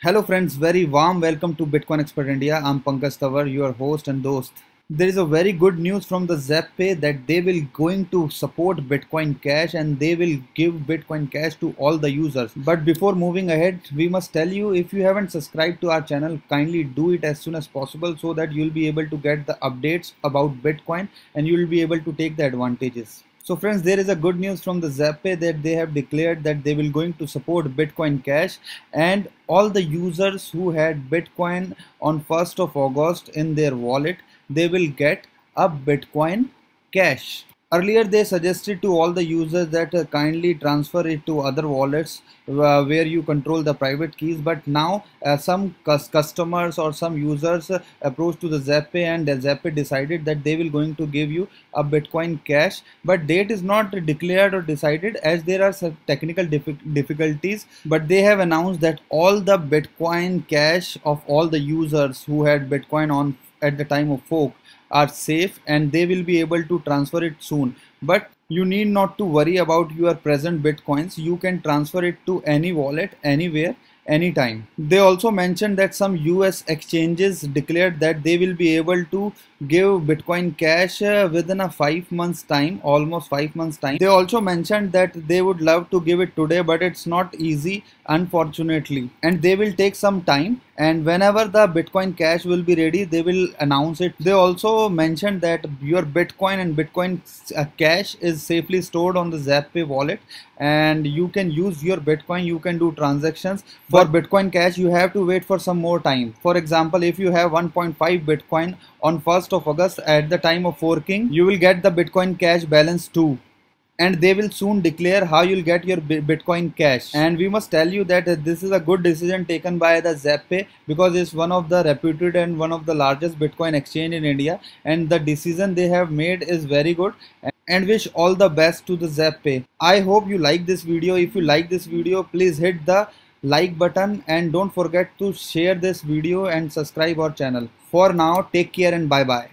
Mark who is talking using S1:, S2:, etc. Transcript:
S1: Hello friends, very warm welcome to Bitcoin Expert India. I'm Pankaj Tawar, your host and host. There is a very good news from the ZapPay that they will going to support Bitcoin Cash and they will give Bitcoin Cash to all the users. But before moving ahead, we must tell you, if you haven't subscribed to our channel, kindly do it as soon as possible so that you'll be able to get the updates about Bitcoin and you'll be able to take the advantages. So friends, there is a good news from the ZapPay that they have declared that they will going to support Bitcoin Cash, and all the users who had Bitcoin on 1st of August in their wallet, they will get a Bitcoin Cash. Earlier they suggested to all the users that kindly transfer it to other wallets where you control the private keys, but now some customers or some users approached to the ZapPay, and the ZapPay decided that they will going to give you a Bitcoin Cash, but date is not declared or decided as there are some technical difficulties. But they have announced that all the Bitcoin Cash of all the users who had Bitcoin on at the time of fork are safe and they will be able to transfer it soon. But you need not to worry about your present Bitcoins. You can transfer it to any wallet, anywhere, anytime. They also mentioned that some US exchanges declared that they will be able to give Bitcoin Cash within a 5 months time, almost 5 months time. They also mentioned that they would love to give it today, but it's not easy, unfortunately, and they will take some time, and whenever the Bitcoin Cash will be ready, they will announce it. They also mentioned that your Bitcoin and Bitcoin Cash is safely stored on the ZapPay wallet, and you can use your Bitcoin, you can do transactions. For Bitcoin Cash, you have to wait for some more time. For example, if you have 1.5 Bitcoin on 1st of August at the time of forking, you will get the Bitcoin Cash balance too, and they will soon declare how you'll get your Bitcoin Cash. And we must tell you that this is a good decision taken by the ZapPay, because it's one of the reputed and one of the largest Bitcoin exchange in India, and the decision they have made is very good, and wish all the best to the ZapPay. I hope you like this video. If you like this video, please hit the like button and don't forget to share this video and subscribe our channel. For now, take care and bye bye.